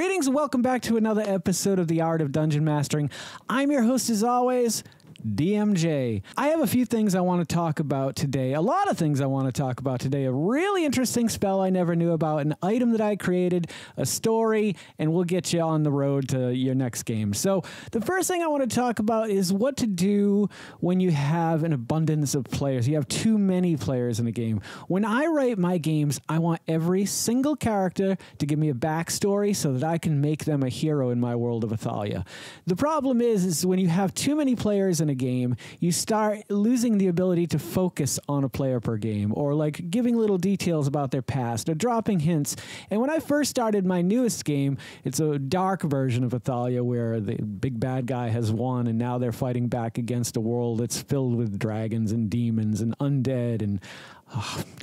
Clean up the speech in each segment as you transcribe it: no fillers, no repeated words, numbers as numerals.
Greetings and welcome back to another episode of The Art of Dungeon Mastering. I'm your host as always, DMJ. I have a few things I want to talk about today. A lot of things I want to talk about today. A really interesting spell I never knew about, an item that I created, a story, and we'll get you on the road to your next game. So the first thing I want to talk about is what to do when you have an abundance of players. You have too many players in a game. When I write my games, I want every single character to give me a backstory so that I can make them a hero in my world of Athalia. The problem is when you have too many players in a game, you start losing the ability to focus on a player per game, or like giving little details about their past or dropping hints. And when I first started my newest game, it's a dark version of Athalia where the big bad guy has won and now they're fighting back against a world that's filled with dragons and demons and undead and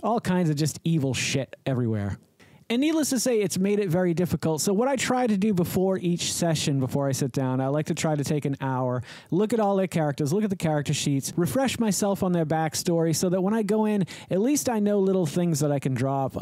all kinds of just evil shit everywhere. And needless to say, it's made it very difficult. So what I try to do before each session, before I sit down, I like to try to take an hour, look at all their characters, look at the character sheets, refresh myself on their backstory so that when I go in, at least I know little things that I can drop,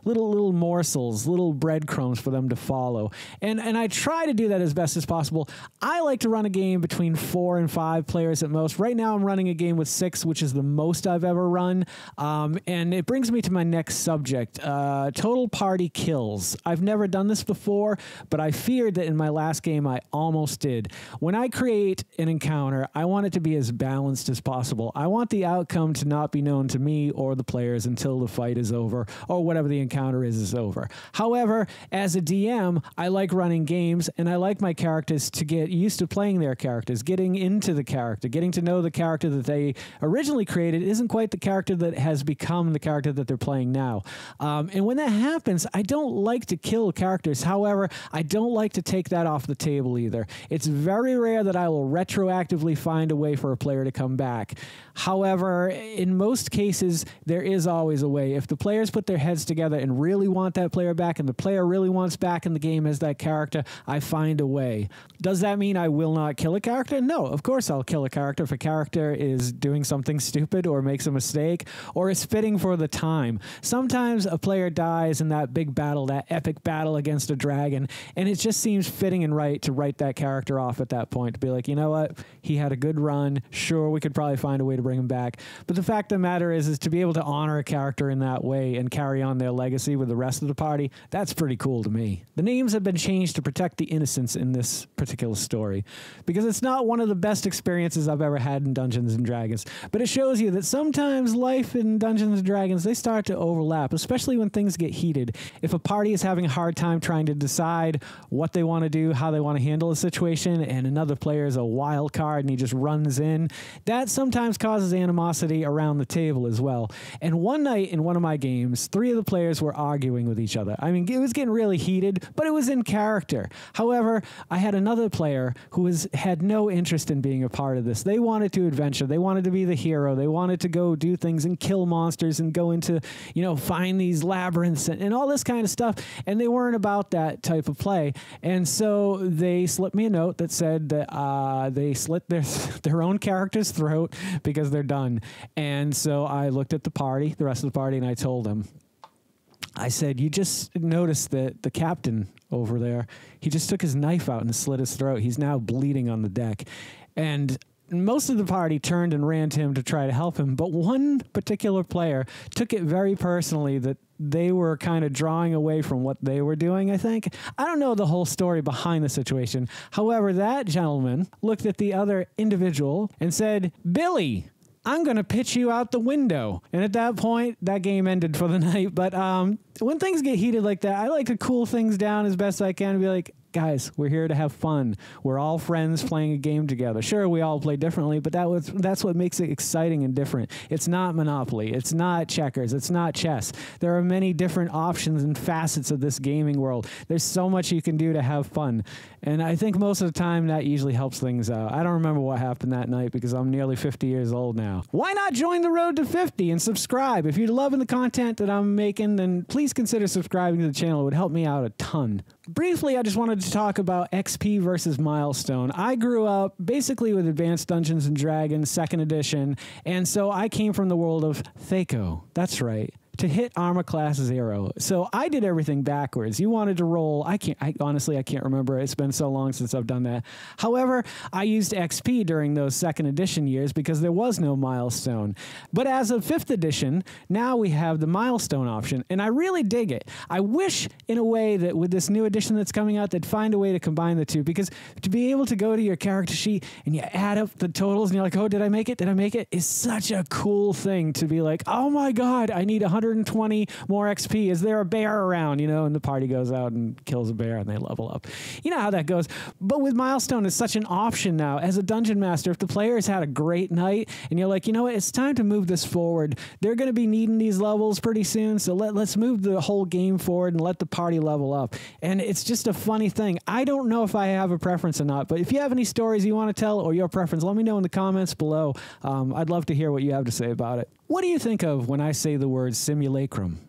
little morsels, little breadcrumbs for them to follow. And I try to do that as best as possible. I like to run a game between 4 and 5 players at most. Right now I'm running a game with 6, which is the most I've ever run. And it brings me to my next subject, total party kills. I've never done this before, but I feared that in my last game I almost did. When I create an encounter, I want it to be as balanced as possible. I want the outcome to not be known to me or the players until the fight is over, or whatever the encounter is over. However, as a DM, I like running games, and I like my characters to get used to playing their characters, getting into the character, getting to know the character that they originally created isn't quite the character that has become the character that they're playing now. And when that happens, I don't like to kill characters. However, I don't like to take that off the table either. It's very rare that I will retroactively find a way for a player to come back. However, in most cases, there is always a way. If the players put their heads together and really want that player back, and the player really wants back in the game as that character, I find a way. Does that mean I will not kill a character? No, of course I'll kill a character if a character is doing something stupid or makes a mistake or is fitting for the time. Sometimes a player dies in that big battle, that epic battle against a dragon, and it just seems fitting and right to write that character off at that point, to be like, you know what, he had a good run, sure, we could probably find a way to bring him back, but the fact of the matter is to be able to honor a character in that way and carry on their legacy with the rest of the party, that's pretty cool to me. The names have been changed to protect the innocents in this particular story, because it's not one of the best experiences I've ever had in Dungeons and Dragons, but it shows you that sometimes life in Dungeons and Dragons, they start to overlap, especially when things get heated. If a party is having a hard time trying to decide what they want to do, how they want to handle a situation, and another player is a wild card and he just runs in, that sometimes causes animosity around the table as well. And one night in one of my games, 3 of the players were arguing with each other. I mean, it was getting really heated, but it was in character. However, I had another player who had no interest in being a part of this. They wanted to adventure. They wanted to be the hero. They wanted to go do things and kill monsters and go into, find these labyrinths and all this kind of stuff, and they weren't about that type of play. And so they slipped me a note that said that they slit their own character's throat because they're done. And so I looked at the rest of the party, and I told them, I said, you just noticed that the captain over there, he just took his knife out and slit his throat. He's now bleeding on the deck. And most of the party turned and ran to him to try to help him, but one particular player took it very personally that they were kind of drawing away from what they were doing, I think. I don't know the whole story behind the situation. However, that gentleman looked at the other individual and said, Billy, I'm going to pitch you out the window. And at that point, that game ended for the night. But when things get heated like that, I like to cool things down as best I can and be like, guys, we're here to have fun. We're all friends playing a game together. Sure, we all play differently, but that's what makes it exciting and different. It's not Monopoly. It's not checkers. It's not chess. There are many different options and facets of this gaming world. There's so much you can do to have fun. And I think most of the time that usually helps things out. I don't remember what happened that night because I'm nearly 50 years old now. Why not join the road to 50 and subscribe? If you're loving the content that I'm making, then please consider subscribing to the channel. It would help me out a ton. Briefly, I just wanted to talk about XP versus Milestone. I grew up basically with Advanced Dungeons & Dragons 2nd edition, and so I came from the world of Thaco. That's right. to hit armor class 0. So I did everything backwards. You wanted to roll. I honestly can't remember. It's been so long since I've done that. However, I used XP during those 2nd edition years because there was no milestone. But as of 5th edition, now we have the milestone option, and I really dig it. I wish in a way that with this new edition that's coming out, they'd find a way to combine the two, because to be able to go to your character sheet and you add up the totals and you're like, oh, did I make it? Did I make it? Is such a cool thing to be like, oh my God, I need 120 more XP. Is there a bear around? And the party goes out and kills a bear and they level up. You know how that goes. But with milestone, it's such an option now. As a dungeon master, if the player's had a great night and you're like, you know what, it's time to move this forward. They're going to be needing these levels pretty soon, so let's move the whole game forward and let the party level up. And it's just a funny thing. I don't know if I have a preference or not, but if you have any stories you want to tell or your preference, let me know in the comments below. I'd love to hear what you have to say about it. What do you think of when I say the word simulacrum?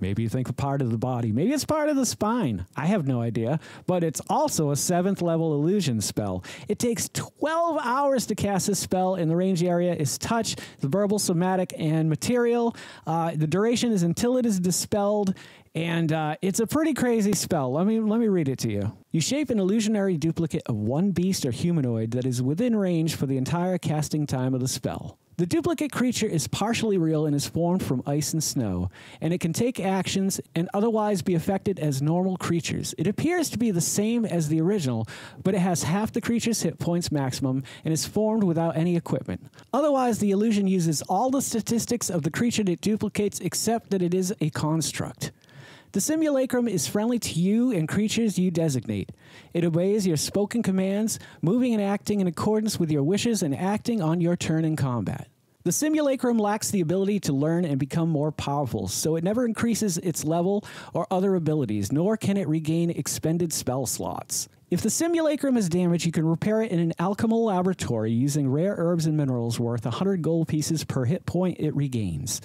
Maybe you think a part of the body. Maybe it's part of the spine. I have no idea. But it's also a 7th level illusion spell. It takes 12 hours to cast this spell, and the range area is touch, the verbal, somatic, and material. The duration is until it is dispelled, and it's a pretty crazy spell. Let me read it to you. You shape an illusionary duplicate of one beast or humanoid that is within range for the entire casting time of the spell. The duplicate creature is partially real and is formed from ice and snow, and it can take actions and otherwise be affected as normal creatures. It appears to be the same as the original, but it has half the creature's hit points maximum and is formed without any equipment. Otherwise, the illusion uses all the statistics of the creature it duplicates, except that it is a construct. The simulacrum is friendly to you and creatures you designate. It obeys your spoken commands, moving and acting in accordance with your wishes and acting on your turn in combat. The simulacrum lacks the ability to learn and become more powerful, so it never increases its level or other abilities, nor can it regain expended spell slots. If the simulacrum is damaged, you can repair it in an alchemical laboratory using rare herbs and minerals worth 100 gold pieces per hit point it regains.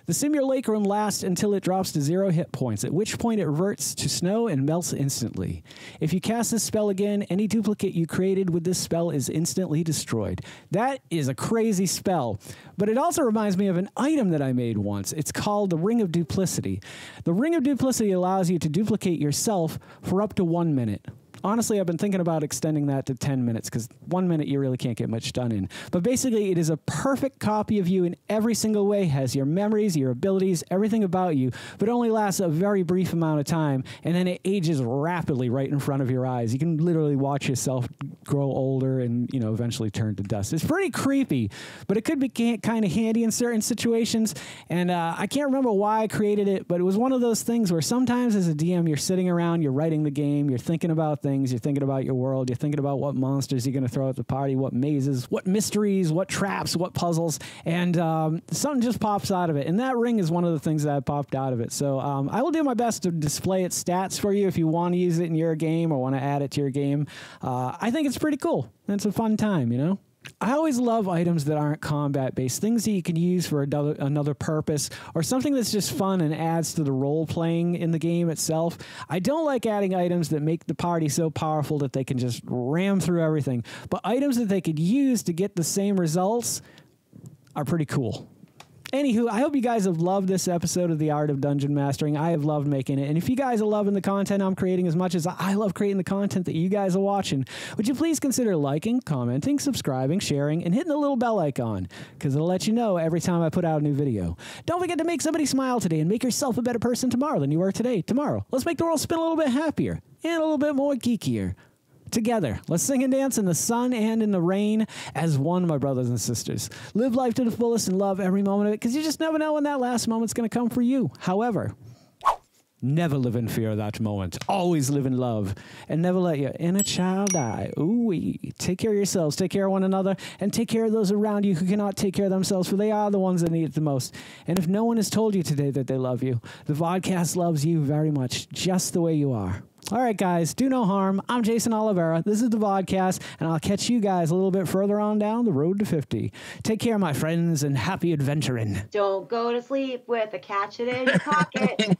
The simulacrum lasts until it drops to 0 hit points, at which point it reverts to snow and melts instantly. If you cast this spell again, any duplicate you created with this spell is instantly destroyed. That is a crazy spell, but it also reminds me of an item that I made once. It's called the Ring of Duplicity. The Ring of Duplicity allows you to duplicate yourself for up to 1 minute. Honestly, I've been thinking about extending that to 10 minutes because 1 minute you really can't get much done in. But basically, it is a perfect copy of you in every single way. Has your memories, your abilities, everything about you, but only lasts a very brief amount of time, and then it ages rapidly right in front of your eyes. You can literally watch yourself grow older and, eventually turn to dust. It's pretty creepy, but it could be kind of handy in certain situations, and I can't remember why I created it, but it was one of those things where sometimes as a DM, you're sitting around, you're writing the game, you're thinking about things, you're thinking about your world, you're thinking about what monsters you're going to throw at the party, what mazes, what mysteries, what traps, what puzzles, and something just pops out of it. And that ring is one of the things that popped out of it. So I will do my best to display its stats for you if you want to use it in your game or want to add it to your game. I think it's pretty cool. It's a fun time, I always love items that aren't combat-based, things that you can use for another purpose, or something that's just fun and adds to the role-playing in the game itself. I don't like adding items that make the party so powerful that they can just ram through everything, but items that they could use to get the same results are pretty cool. Anywho, I hope you guys have loved this episode of The Art of Dungeon Mastering. I have loved making it. And if you guys are loving the content I'm creating as much as I love creating the content that you guys are watching, would you please consider liking, commenting, subscribing, sharing, and hitting the little bell icon, because it'll let you know every time I put out a new video. Don't forget to make somebody smile today and make yourself a better person tomorrow than you were today. Tomorrow, let's make the world spin a little bit happier and a little bit more geekier. Together, let's sing and dance in the sun and in the rain as one, my brothers and sisters. Live life to the fullest and love every moment of it, because you just never know when that last moment's going to come for you. However, never live in fear of that moment. Always live in love, and never let your inner child die. Ooh-wee. Take care of yourselves, take care of one another, and take care of those around you who cannot take care of themselves, for they are the ones that need it the most. And if no one has told you today that they love you, the Vodkast loves you very much, just the way you are. All right, guys, do no harm. I'm Geycen Oliveira. This is the Vodkast, and I'll catch you guys a little bit further on down the road to 50. Take care, my friends, and happy adventuring. Don't go to sleep with a catch it in your pocket.